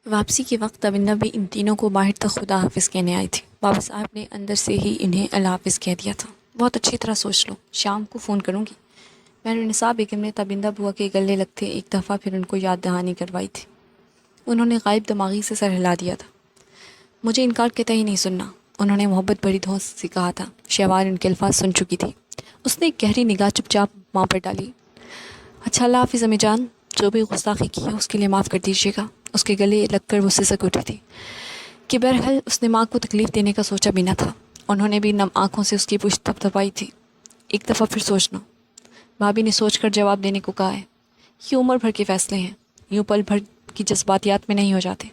واپسی کے وقت تبندہ بھی ان تینوں کو باہر تک خدا حافظ کہنے آئی تھی۔ بابا صاحب نے اندر سے ہی انہیں اللہ حافظ کہہ دیا تھا۔ بہت اچھی طرح سوچ لو، شام کو فون کروں گی۔ مہرالنساء بیگم نے تبندہ بوا کے گلے لگتے ایک دفعہ پھر ان کو یاد دہانی کروائی تھی۔ انہوں نے غائب دماغی سے سر ہلا دیا تھا۔ مجھے انکار کے تئیں نہیں سننا، انہوں نے محبت بھری دھونس سے کہا تھا۔ شہوار ان کے الفاظ سن چکی تھی۔ اس نے ایک گہری نگاہ چپ چاپ ماں پر ڈالی۔ اچھا، اللہ حافظ امی جان، جو بھی گستاخی کی ہے اس کے لیے معاف کر دیجیے گا۔ اس کے گلے لگ کر وہ سسک اٹھی تھی کہ بہرحال اس نے ماں کو تکلیف دینے کا سوچا بھی نہ تھا۔ انہوں نے بھی نم آنکھوں سے اس کی پشت تھپتھپائی تھی۔ ایک دفعہ پھر سوچنا۔ بھابھی نے سوچ کر جواب دینے کو کہا ہے۔ یہ عمر بھر کے فیصلے ہیں، یوں پل بھر کی جذباتیات میں نہیں ہو جاتے۔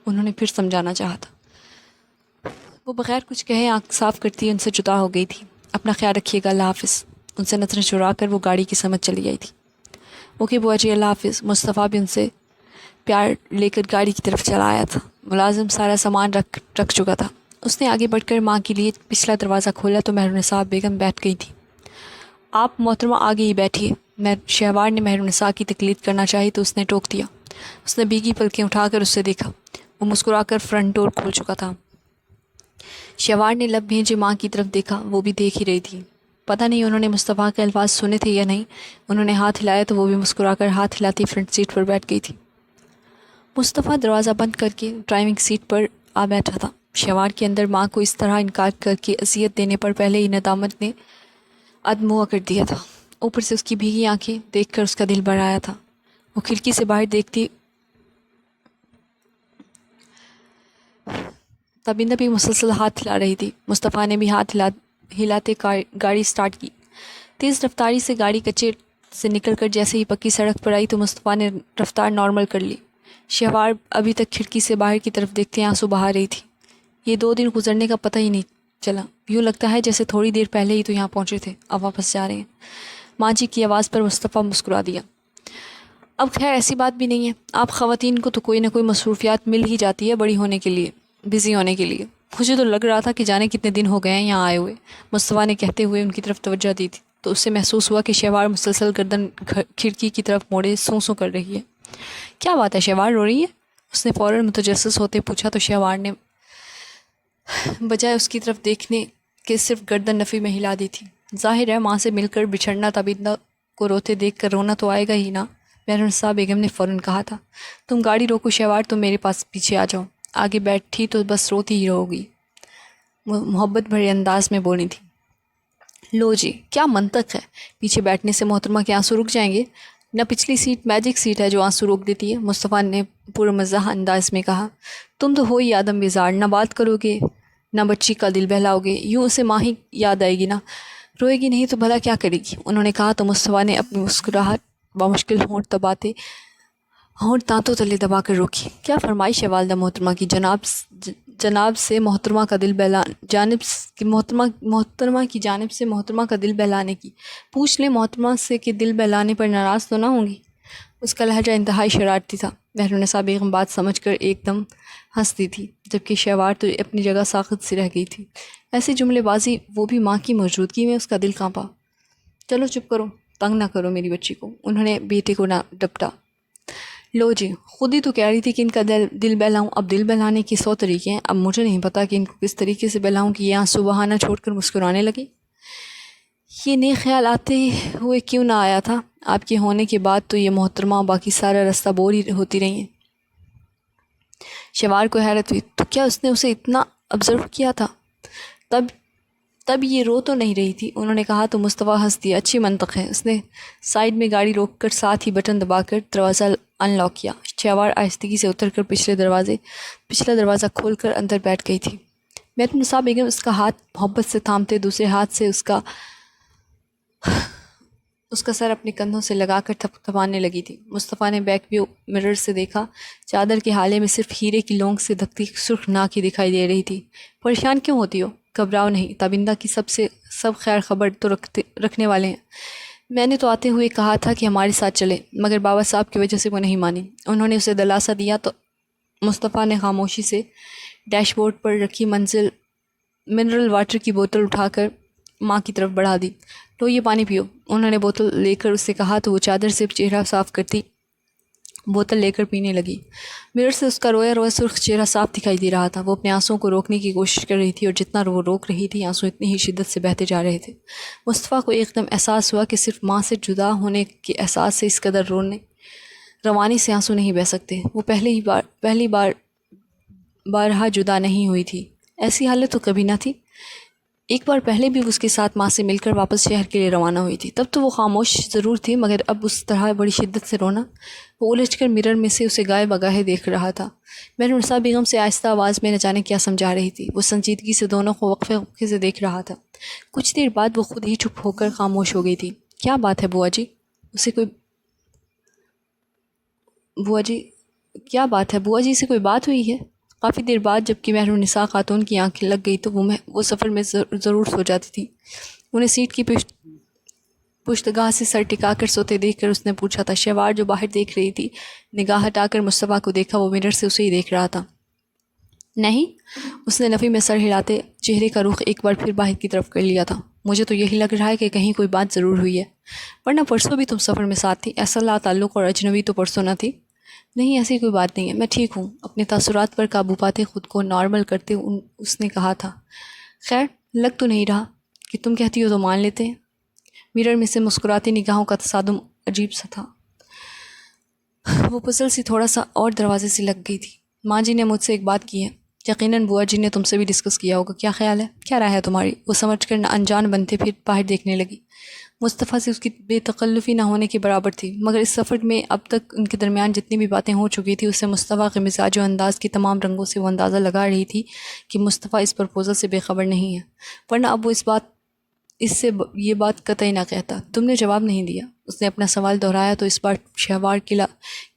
انہوں نے پھر سمجھانا چاہا تھا۔ وہ بغیر کچھ کہے آنکھ صاف کرتی ان سے جدا ہو گئی تھی۔ اپنا خیال رکھیے گا، اللہ حافظ۔ ان سے نظریں چرا کر وہ گاڑی کی سمجھ چلی آئی تھی۔ اوکے بوا جی، اللہ حافظ۔ مصطفیٰ بھی ان سے پیار لے کر گاڑی کی طرف چلا آیا تھا۔ ملازم سارا سامان رکھ چکا تھا۔ اس نے آگے بڑھ کر ماں کے لیے پچھلا دروازہ کھولا تو مہرالنساء بیگم بیٹھ گئی تھی۔ آپ محترمہ آگے ہی بیٹھیے۔ شہوار نے مہرالنساء کی تقلید کرنا چاہی تو اس نے ٹوک دیا۔ اس نے بیگی پلکیں اٹھا کر اس سے دیکھا۔ وہ مسکرا کر فرنٹ ڈور کھول چکا تھا۔ شہوار نے لب بھیجے ماں کی طرف دیکھا، وہ بھی دیکھ ہی رہی تھی۔ پتہ نہیں انہوں نے مصطفیٰ کے الفاظ سنے تھے یا نہیں۔ انہوں نے ہاتھ ہلایا تو وہ بھی مسکرا کر ہاتھ ہلاتی فرنٹ سیٹ پر بیٹھ گئی تھی۔ مصطفیٰ دروازہ بند کر کے ڈرائیونگ سیٹ پر آ بیٹھا تھا۔ شہوار کے اندر ماں کو اس طرح انکار کر کے اذیت دینے پر پہلے ہی ندامت نے عدم ہوا کر دیا تھا۔ اوپر سے اس کی بھیگی آنکھیں دیکھ کر اس کا دل بھر آیا تھا۔ وہ کھڑکی سے باہر دیکھتی تبندہ بھی مسلسل ہاتھ ہلا رہی تھی۔ مصطفیٰ نے بھی ہاتھ ہلاتے گاڑی سٹارٹ کی۔ تیز رفتاری سے گاڑی کچے سے نکل کر جیسے ہی پکی سڑک پر آئی تو مصطفیٰ نے رفتار نارمل کر لی۔ شہوار ابھی تک کھڑکی سے باہر کی طرف دیکھتے آنسو بہا رہی تھی۔ یہ 2 دن گزرنے کا پتہ ہی نہیں چلا، یوں لگتا ہے جیسے تھوڑی دیر پہلے ہی تو یہاں پہنچے تھے، اب واپس جا رہے ہیں۔ ماں جی کی آواز پر مصطفیٰ مسکرا دیا۔ اب خیر ایسی بات بھی نہیں ہے، آپ خواتین کو تو کوئی نہ کوئی مصروفیات مل ہی جاتی ہے بڑی ہونے کے لیے، بزی ہونے کے لیے۔ مجھے تو لگ رہا تھا کہ جانے کتنے دن ہو گئے ہیں یہاں آئے ہوئے، مصطفیٰ نے کہتے ہوئے ان کی طرف توجہ دی تھی تو اسے محسوس ہوا کہ شہوار مسلسل گردن کھڑکی کی طرف موڑے سوں سوں کر رہی ہے۔ کیا بات ہے، شہوار رو رہی ہے؟ اس نے فوراً متجسس ہوتے پوچھا تو شہوار نے بجائے اس کی طرف دیکھنے کے صرف گردن نفی میں ہلا دی تھی۔ ظاہر ہے ماں سے مل کر بچھڑنا تبندہ کو روتے دیکھ کر رونا تو آئے گا ہی نا۔ مہرالنساء بیگم نے فوراً کہا تھا۔ تم گاڑی روکو شہوار، تم میرے پاس پیچھے آ جاؤ۔ آگے بیٹھی تو بس روتی ہی رہو گی، محبت بھرے انداز میں بولی تھی۔ لو جی، کیا منطق ہے، پیچھے بیٹھنے سے محترمہ کے آنسو رک جائیں گے؟ نہ پچھلی سیٹ میجک سیٹ ہے جو آنسو روک دیتی ہے، مصطفیٰ نے پرمزاح انداز میں کہا۔ تم تو ہو ہی آدم بیزار، نہ بات کرو گے نہ بچی کا دل بہلاؤ گے، یوں اسے ماں ہی یاد آئے گی نا، روئے گی نہیں تو بھلا کیا کرے گی؟ انہوں نے کہا تو مصطفیٰ نے اپنی مسکراہٹ بمشکل ہونٹ دانتوں تلے دبا کر روکی۔ کیا فرمائش ہے والدہ محترمہ کی؟ جناب سے محترمہ کا دل بہلانے کی پوچھ لیں محترمہ سے کہ دل بہلانے پر ناراض تو نہ ہوں گی؟ اس کا لہجہ انتہائی شرارتی تھا۔ مہرالنساء بیگم بات سمجھ کر ایک دم ہنستی تھی، جبکہ شہوار تو اپنی جگہ ساخت سی رہ گئی تھی۔ ایسی جملے بازی، وہ بھی ماں کی موجودگی میں، اس کا دل کانپا۔ چلو چپ کرو، تنگ نہ کرو میری بچی کو، انہوں نے بیٹے کو نہ ڈپٹا۔ لو جی، خود ہی تو کہہ رہی تھی کہ ان کا دل بہلاؤں، اب دل بہلانے کی 100 طریقے ہیں، اب مجھے نہیں پتا کہ ان کو کس طریقے سے بہلاؤں کہ یہ آنسو بہانا چھوڑ کر مسکرانے لگی۔ یہ نئے خیال آتے ہوئے کیوں نہ آیا تھا؟ آپ کے ہونے کے بعد تو یہ محترمہ باقی سارا رستہ بور ہی ہوتی رہی ہیں۔ شہوار کو حیرت ہوئی، تو کیا اس نے اسے اتنا آبزرو کیا تھا؟ تب یہ رو تو نہیں رہی تھی، انہوں نے کہا تو مصطفیٰ ہنس دیا۔ اچھی منطق ہے۔ اس نے سائیڈ میں گاڑی روک کر ساتھ ہی بٹن دبا کر دروازہ ان لاک کیا۔ شہوار آہستگی سے اتر کر پچھلا دروازہ کھول کر اندر بیٹھ گئی تھی۔ مہرالنساء بیگم اس کا ہاتھ محبت سے تھامتے دوسرے ہاتھ سے اس کا سر اپنے کندھوں سے لگا کر تھپانے لگی تھی۔ مصطفیٰ نے بیک ویو مرر سے دیکھا، چادر کے حالے میں صرف ہیرے کی لونگ سے دھکتی سرخ ناک ہی دکھائی دے رہی تھی۔ پریشان کیوں ہوتی ہو؟ گھبراؤ نہیں، تابندہ کی سب خیر خبر تو رکھنے والے ہیں۔ میں نے تو آتے ہوئے کہا تھا کہ ہمارے ساتھ چلے، مگر بابا صاحب کی وجہ سے وہ نہیں مانی۔ انہوں نے اسے دلاسا دیا تو مصطفیٰ نے خاموشی سے ڈیش بورڈ پر رکھی منرل واٹر کی بوتل اٹھا کر ماں کی طرف بڑھا دی۔ لو یہ پانی پیو، انہوں نے بوتل لے کر اس سے کہا تو وہ چادر سے چہرہ صاف کرتی بوتل لے کر پینے لگی۔ مرر سے اس کا رویا رویا سرخ چہرہ صاف دکھائی دے رہا تھا۔ وہ اپنے آنسوؤں کو روکنے کی کوشش کر رہی تھی اور جتنا وہ روک رہی تھی آنسو اتنی ہی شدت سے بہتے جا رہے تھے۔ مصطفیٰ کو ایک دم احساس ہوا کہ صرف ماں سے جدا ہونے کے احساس سے اس قدر روانی سے آنسو نہیں بہہ سکتے۔ وہ پہلی بارہا جدا نہیں ہوئی تھی، ایسی حالت تو کبھی نہ تھی۔ ایک بار پہلے بھی اس کے ساتھ ماں سے مل کر واپس شہر کے لیے روانہ ہوئی تھی، تب تو وہ خاموش ضرور تھی، مگر اب اس طرح بڑی شدت سے رونا۔ وہ الجھ کر مرر میں سے اسے گائے بگاہے دیکھ رہا تھا۔ مہرنسا بیگم سے آہستہ آواز میں نہ جانے کیا سمجھا رہی تھی۔ وہ سنجیدگی سے دونوں کو وقفے سے دیکھ رہا تھا۔ کچھ دیر بعد وہ خود ہی چپ ہو کر خاموش ہو گئی تھی۔ کیا بات ہے بوا جی؟ کیا بات ہے بوا جی سے کوئی بات ہوئی ہے؟ کافی دیر بعد جب کہ مہرنسا خاتون کی آنکھ لگ گئی تو وہ سفر میں ضرور سو جاتی تھی۔ انہیں سیٹ کی پشتگاہ سے سر ٹکا کر سوتے دیکھ کر اس نے پوچھا تھا۔ شہوار جو باہر دیکھ رہی تھی، نگاہ ہٹا کر مصطفیٰ کو دیکھا۔ وہ مرر سے اسے ہی دیکھ رہا تھا۔ نہیں، اس نے نفی میں سر ہلاتے چہرے کا رخ ایک بار پھر باہر کی طرف کر لیا تھا۔ مجھے تو یہی لگ رہا ہے کہ کہیں کوئی بات ضرور ہوئی ہے، ورنہ پرسوں بھی تم سفر میں ساتھ تھی، ایسا لا تعلق اور اجنبی تو پرسوں نہ تھی۔ نہیں، ایسی کوئی بات نہیں ہے، میں ٹھیک ہوں۔ اپنے تاثرات پر قابو پاتے خود کو نارمل کرتے اس نے کہا تھا۔ خیر، لگ تو نہیں رہا کہ تم کہتی ہو تو مان لیتے ہیں۔ مرر میں سے مسکراتی نگاہوں کا تصادم عجیب سا تھا۔ وہ پزل سی تھوڑا سا اور دروازے سے لگ گئی تھی۔ ماں جی نے مجھ سے ایک بات کی ہے، یقیناً بوا جی نے تم سے بھی ڈسکس کیا ہوگا، کیا خیال ہے؟ کیا رائے ہے تمہاری؟ وہ سمجھ کر انجان بنتے پھر باہر دیکھنے لگی۔ مصطفیٰ سے اس کی بے تکلفی نہ ہونے کے برابر تھی، مگر اس سفر میں اب تک ان کے درمیان جتنی بھی باتیں ہو چکی تھی، اس سے مصطفیٰ کے مزاج و انداز کی تمام رنگوں سے وہ اندازہ لگا رہی تھی کہ مصطفیٰ اس پرپوزل سے بے خبر نہیں ہے، ورنہ اب وہ اس سے یہ بات قطعی نہ کہتا۔ تم نے جواب نہیں دیا۔ اس نے اپنا سوال دہرایا تو اس بار شہوار کے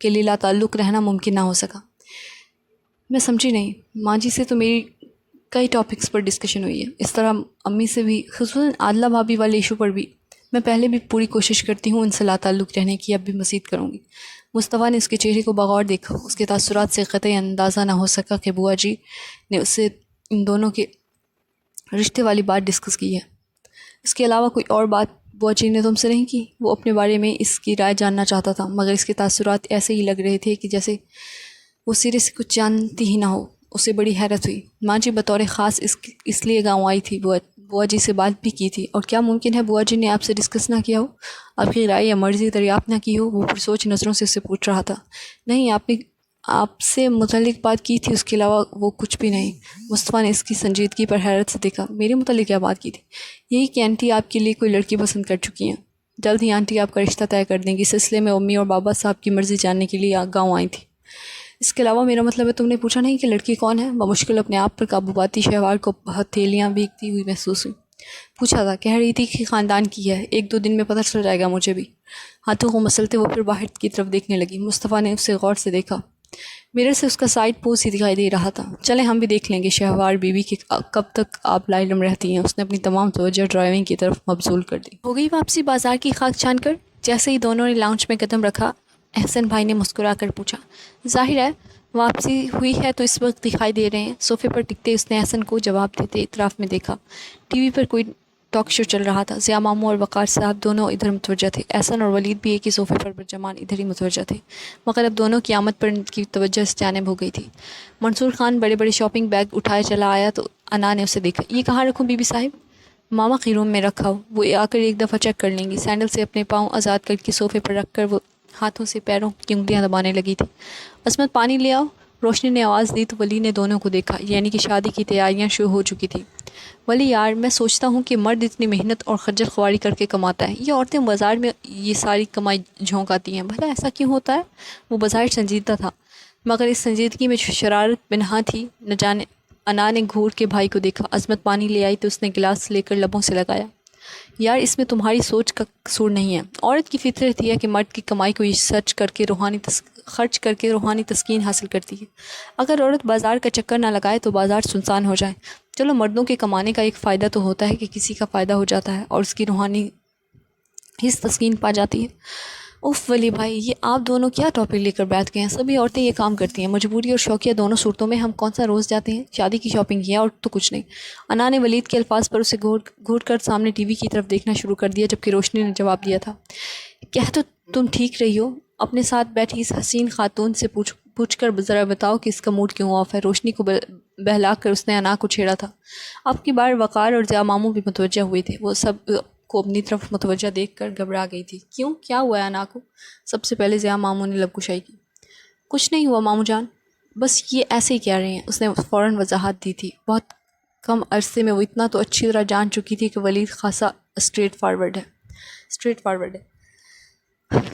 لیے لا تعلق رہنا ممکن نہ ہو سکا۔ میں سمجھی نہیں، ماں جی سے تو میری کئی ٹاپکس پر ڈسکشن ہوئی ہے، اس طرح امی سے بھی، خصوصاً عادلہ بھابھی والے ایشو پر بھی۔ میں پہلے بھی پوری کوشش کرتی ہوں ان سے لا تعلق رہنے کی، اب بھی مزید کروں گی۔ مصطفیٰ نے اس کے چہرے کو بغور دیکھا۔ اس کے تاثرات سے قطعی اندازہ نہ ہو سکا کہ بوا جی نے اس سے ان دونوں کے رشتے والی بات ڈسکس کی ہے۔ اس کے علاوہ کوئی اور بات بوا جی نے تم سے نہیں کی؟ وہ اپنے بارے میں اس کی رائے جاننا چاہتا تھا، مگر اس کے تاثرات ایسے ہی لگ رہے تھے کہ جیسے وہ سرے سے کچھ جانتی ہی نہ ہو۔ اسے بڑی حیرت ہوئی۔ ماں جی بطور خاص اس لیے گاؤں آئی تھی، بوا جی سے بات بھی کی تھی، اور کیا ممکن ہے بوا جی نے آپ سے ڈسکس نہ کیا ہو، آپ کی رائے یا مرضی دریافت نہ کی ہو؟ وہ پرسوچ نظروں سے اسے پوچھ رہا تھا۔ نہیں، آپ نے آپ سے متعلق بات کی تھی، اس کے علاوہ وہ کچھ بھی نہیں۔ مصطفیٰ نے اس کی سنجیدگی پر حیرت سے دیکھا۔ میرے متعلق کیا بات کی تھی؟ یہی کہ آنٹی آپ کے لیے کوئی لڑکی پسند کر چکی ہیں، جلد ہی آنٹی آپ کا رشتہ طے کر دیں گی۔ اس سلسلے میں امی اور بابا صاحب کی مرضی جاننے کے لیے گاؤں آئی تھی۔ اس کے علاوہ میرا مطلب ہے تم نے پوچھا نہیں کہ لڑکی کون ہے؟ بمشکل اپنے آپ پر قابو پاتی شہوار کو ہتھیلیاں بھیگتی ہوئی محسوس ہوئی۔ پوچھا تھا، کہہ رہی تھی کہ خاندان کی ہے، 1-2 دن میں پتہ چل جائے گا مجھے بھی۔ ہاتھوں کو مسلتے وہ پھر باہر کی طرف دیکھنے لگی۔ مصطفیٰ نے اسے غور سے دیکھا۔ میرے سے اس کا سائڈ پوز ہی دکھائی دے رہا تھا۔ چلیں ہم بھی دیکھ لیں گے شہوار بی بی کہ کب تک آپ لائلم رہتی ہیں۔ اس نے اپنی تمام توجہ ڈرائیونگ کی طرف مبذول کر دی۔ ہو گئی واپسی بازار کی خاک چھان کر؟ جیسے ہی دونوں نے لاؤنج میں قدم رکھا، احسن بھائی نے مسکرا کر پوچھا۔ ظاہر ہے واپسی ہوئی ہے تو اس وقت دکھائی دے رہے ہیں۔ صوفے پر ٹکتے اس نے احسن کو جواب دیتے اطراف میں دیکھا۔ ٹی وی پر کوئی ٹاک شو چل رہا تھا۔ ضیاء ماموں اور وقار صاحب دونوں ادھر متوجہ تھے۔ احسن اور ولید بھی ایک ہی صوفے پر برجمان ادھر ہی متوجہ تھے، مگر اب دونوں کی آمد پر ان کی توجہ اس جانب ہو گئی تھی۔ منصور خان بڑے بڑے شاپنگ بیگ اٹھائے چلا آیا تو انا نے اسے دیکھا۔ یہ کہاں رکھوں بی بی صاحب؟ ماما کی روم میں رکھا ہو، وہ آ کر ایک دفعہ چیک کر لیں گی۔ سینڈل سے اپنے پاؤں آزاد کر کے صوفے پر رکھ کر وہ ہاتھوں سے پیروں کی انگلیاں دبانے لگی تھی۔ عصمت پانی لے آؤ، روشنی نے آواز دی تو ولی نے دونوں کو دیکھا، یعنی کہ شادی کی تیاریاں شروع ہو چکی تھی۔ ولی یار، میں سوچتا ہوں کہ مرد اتنی محنت اور خجل خواری کر کے کماتا ہے، یہ عورتیں بازار میں یہ ساری کمائی جھونک آتی ہیں، بھلا ایسا کیوں ہوتا ہے؟ وہ بظاہر سنجیدہ تھا، مگر اس سنجیدگی میں شرارت پنہاں تھی۔ نہ جانے انا نے گھور کے بھائی کو دیکھا۔ عصمت پانی لے آئی تو اس نے گلاس لے کر لبوں سے لگایا۔ یار، اس میں تمہاری سوچ کا قصور نہیں ہے۔ عورت کی فطرت یہ ہے کہ مرد کی کمائی کو خرچ کر کے روحانی تسکین حاصل کرتی ہے۔ اگر عورت بازار کا چکر نہ لگائے تو بازار سنسان ہو جائے۔ چلو، مردوں کے کمانے کا ایک فائدہ تو ہوتا ہے کہ کسی کا فائدہ ہو جاتا ہے اور اس کی روحانی حس تسکین پا جاتی ہے۔ اف ولی بھائی، یہ آپ دونوں کیا ٹاپک لے کر بیٹھ گئے ہیں؟ سبھی عورتیں یہ کام کرتی ہیں، مجبوری اور شوقیہ دونوں صورتوں میں ہم کون سا روز جاتے ہیں؟ شادی کی شاپنگ کیا اور تو کچھ نہیں۔ انا نے ولید کے الفاظ پر اسے گھور کر سامنے ٹی وی کی طرف دیکھنا شروع کر دیا، جبکہ روشنی نے جواب دیا تھا، کہہ تو تم ٹھیک رہی ہو، اپنے ساتھ بیٹھی اس حسین خاتون سے پوچھ کر ذرا بتاؤ کہ اس کا موڈ کیوں آف ہے۔ روشنی کو بہلا کر اس نے انا کو چھیڑا تھا۔ اب کی بار وقار اور ضیاء ماموں بھی متوجہ ہوئے تھے۔ وہ سب کو اپنی طرف متوجہ دیکھ کر گھبرا گئی تھی۔ کیوں، کیا ہوا ہے انا کو؟ سب سے پہلے ضیاء ماموں نے لب کشائی کی۔ کچھ نہیں ہوا ماموں جان، بس یہ ایسے ہی کہہ رہے ہیں۔ اس نے فوراً وضاحت دی تھی۔ بہت کم عرصے میں وہ اتنا تو اچھی طرح جان چکی تھی کہ ولید خاصا اسٹریٹ فارورڈ ہے۔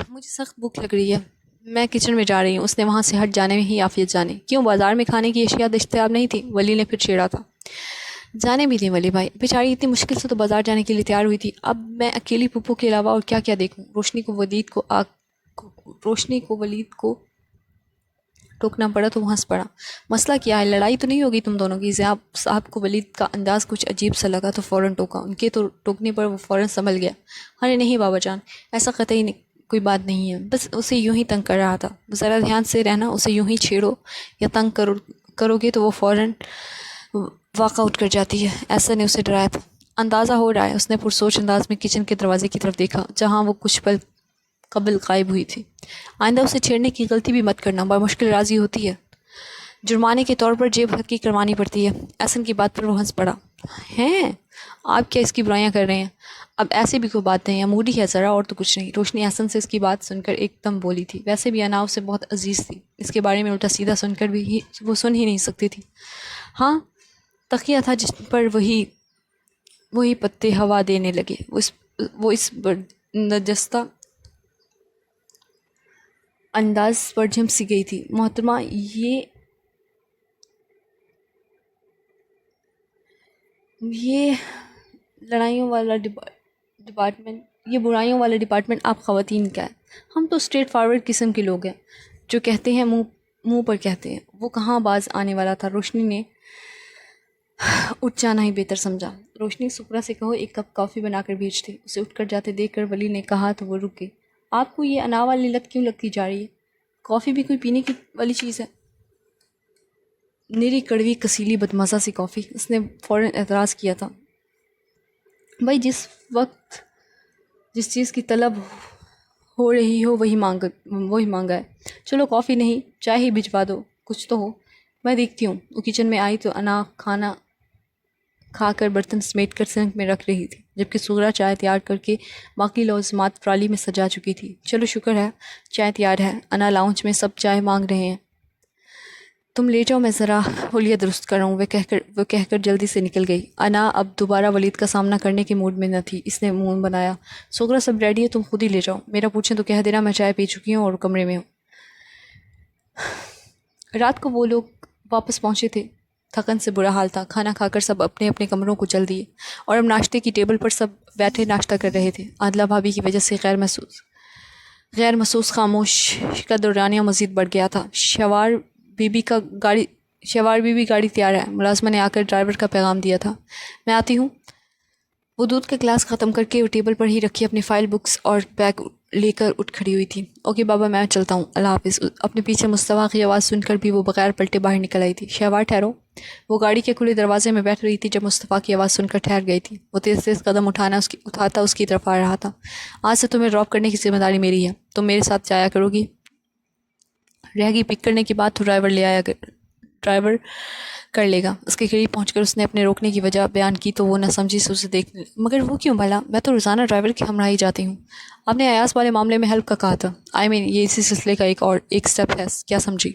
مجھے سخت بھوک لگ رہی ہے، میں کچن میں جا رہی ہوں۔ اس نے وہاں سے ہٹ جانے میں ہی عافیت جانے۔ کیوں، بازار میں کھانے کی اشیاء دستیاب نہیں تھی؟ ولی نے پھر چھیڑا تھا۔ جانے بھی دیں ولی بھائی، بیچاری اتنی مشکل سے تو بازار جانے کے لیے تیار ہوئی تھی۔ اب میں اکیلی پھپھو کے علاوہ اور کیا کیا دیکھوں؟ روشنی کو ولید کو ٹوکنا پڑا تو وہ ہنس پڑا۔ مسئلہ کیا ہے؟ لڑائی تو نہیں ہوگی تم دونوں کی؟ ضیاء صاحب کو ولید کا انداز کچھ عجیب سا لگا تو فوراً ٹوکا۔ ان کے تو ٹوکنے پر وہ فوراً سنبھل گیا۔ ارے نہیں بابا جان، ایسا قطعی کوئی بات نہیں ہے، بس اسے یوں ہی تنگ کر رہا تھا۔ ذرا دھیان سے رہنا، اسے یوں ہی چھیڑو یا تنگ کرو گے تو وہ فوراً واقع اٹھ کر جاتی ہے۔ ایسا نے اسے ڈرایا تھا۔ اندازہ ہو رہا ہے۔ اس نے پرسوچ انداز میں کچن کے دروازے کی طرف دیکھا جہاں وہ کچھ پل قبل غائب ہوئی تھی۔ آئندہ اسے چھیڑنے کی غلطی بھی مت کرنا، بڑا مشکل راضی ہوتی ہے، جرمانے کے طور پر جیب حقی کروانی پڑتی ہے۔ احسن کی بات پر وہ ہنس پڑا۔ ہیں، آپ کیا اس کی برائیاں کر رہے ہیں؟ اب ایسے بھی کوئی بات نہیں ہے، موڈی ہے ذرا، اور تو کچھ نہیں۔ روشنی احسن سے اس کی بات سن کر ایک دم بولی تھی۔ ویسے بھی انا اسے بہت عزیز تھی، اس کے بارے میں الٹا سیدھا سن کر بھی وہ سن ہی نہیں سکتی تھی۔ ہاں، تقیہ تھا جس پر وہی پتے ہوا دینے لگے۔ وہ اس برجستہ انداز پر جھم سی گئی تھی۔ محترمہ، یہ لڑائیوں والا ڈپارٹمنٹ، یہ برائیوں والا ڈپارٹمنٹ آپ خواتین کا ہے۔ ہم تو اسٹریٹ فارورڈ قسم کے لوگ ہیں، جو کہتے ہیں منہ پر کہتے ہیں۔ وہ کہاں باز آنے والا تھا۔ روشنی نے اٹھ جانا ہی بہتر سمجھا۔ روشنی، سپرا سے کہو ایک کپ کافی بنا کر بھیج دے۔ اسے اٹھ کر جاتے دیکھ کر ولی نے کہا تو وہ رک گئی۔ آپ کو یہ انا والی لت کیوں لگتی جا رہی ہے؟ کافی بھی کوئی پینے کی والی چیز ہے؟ نیری کڑوی کسیلی بدمزہ سی کافی۔ اس نے فوراً اعتراض کیا تھا۔ بھائی، جس وقت جس چیز کی طلب ہو رہی ہو وہی مانگا ہے۔ چلو کافی نہیں، چائے ہی بھجوا دو، کچھ تو ہو۔ میں دیکھتی ہوں۔ وہ کچن میں آئی تو انا کھانا کھا کر برتن سمیٹ کر سنک میں رکھ رہی تھی، جبکہ سغرا چائے تیار کر کے باقی لوازمات ٹرالی میں سجا چکی تھی۔ چلو شکر ہے، چائے تیار ہے۔ انا لاؤنج میں سب چائے مانگ رہے ہیں۔ تم لے جاؤ، میں ذرا حلیہ درست کر رہا ہوں، وہ کہہ کر جلدی سے نکل گئی۔ انا اب دوبارہ ولید کا سامنا کرنے کے موڈ میں نہ تھی۔ اس نے منہ بنایا، سغرا سب ریڈی ہے، تم خود ہی لے جاؤ۔ میرا پوچھیں تو کہہ دینا میں چائے پی چکی ہوں اور کمرے میں ہوں۔ رات کو وہ لوگ واپس پہنچے تھے، تھکن سے برا حال تھا۔ کھانا کھا کر سب اپنے اپنے کمروں کو چل دیے اور اب ناشتے کی ٹیبل پر سب بیٹھے ناشتہ کر رہے تھے۔ عادلہ بھابھی کی وجہ سے غیر محسوس خاموش کا دورانیہ مزید بڑھ گیا تھا۔ شوار بی بی گاڑی تیار ہے، ملازمہ نے آ کر ڈرائیور کا پیغام دیا تھا۔ میں آتی ہوں۔ وہ دودھ کا گلاس ختم کر کے وہ ٹیبل پر ہی رکھی اپنی فائل بکس اور بیگ لے کر اٹھ کھڑی ہوئی تھی۔ اوکے بابا، میں چلتا ہوں، اللہ حافظ۔ اپنے پیچھے مصطفیٰ کی آواز سن کر بھی وہ بغیر پلٹے باہر نکل آئی تھی۔ شہوار ٹھہرو۔ وہ گاڑی کے کھلے دروازے میں بیٹھ رہی تھی جب مصطفیٰ کی آواز سن کر ٹھہر گئی تھی۔ وہ تیز تیز قدم اٹھاتا اس کی طرف آ رہا تھا۔ آج سے تمہیں ڈراپ کرنے کی ذمہ داری میری ہے، تم میرے ساتھ جایا کرو گی۔ رہ گئی پک کرنے کی بات تو ڈرائیور کر لے گا۔ اس کے قریب پہنچ کر اس نے اپنے روکنے کی وجہ بیان کی تو وہ نہ سمجھی سے اسے دیکھنے، مگر وہ کیوں بھلا؟ میں تو روزانہ ڈرائیور کی ہمراہی جاتی ہوں۔ آپ نے ایاز والے معاملے میں ہیلپ کا کہا تھا۔ یہ اسی سلسلے کا ایک سٹیپ ہے، کیا سمجھی؟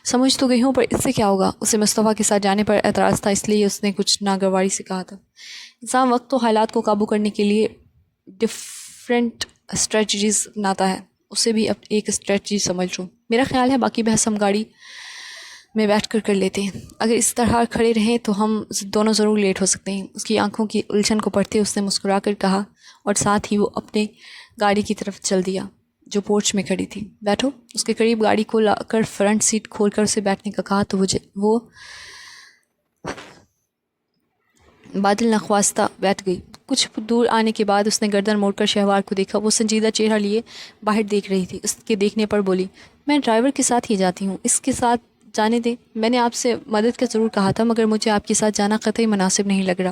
سمجھ تو گئی ہوں، پر اس سے کیا ہوگا؟ اسے مصطفیٰ کے ساتھ جانے پر اعتراض تھا، اس لیے اس نے کچھ ناگواری سے کہا تھا۔ انسان وقت و حالات کو قابو کرنے کے لیے ڈفرینٹ اسٹریٹجیز اپناتا ہے، اسے بھی اب ایک اسٹریٹجی سمجھ لوں۔ میرا خیال ہے باقی بحث ہم گاڑی میں بیٹھ کر لیتے ہیں۔ اگر اس طرح کھڑے رہیں تو ہم دونوں ضرور لیٹ ہو سکتے ہیں۔ اس کی آنکھوں کی الجھن کو پڑھتے اس نے مسکرا کر کہا اور ساتھ ہی وہ اپنے گاڑی کی طرف چل دیا جو پورچ میں کھڑی تھی۔ بیٹھو۔ اس کے قریب گاڑی کو لا کر فرنٹ سیٹ کھول کر اسے بیٹھنے کا کہا تو وہ بادل نخواستہ بیٹھ گئی۔ کچھ دور آنے کے بعد اس نے گردن موڑ کر شہوار کو دیکھا۔ وہ سنجیدہ چہرہ لیے باہر دیکھ رہی تھی۔ اس کے دیکھنے پر بولی، میں ڈرائیور کے ساتھ ہی جاتی ہوں، اس کے ساتھ جانے دیں، میں نے آپ سے مدد کا ضرور کہا تھا، مگر مجھے آپ کے ساتھ جانا قطعی مناسب نہیں لگ رہا۔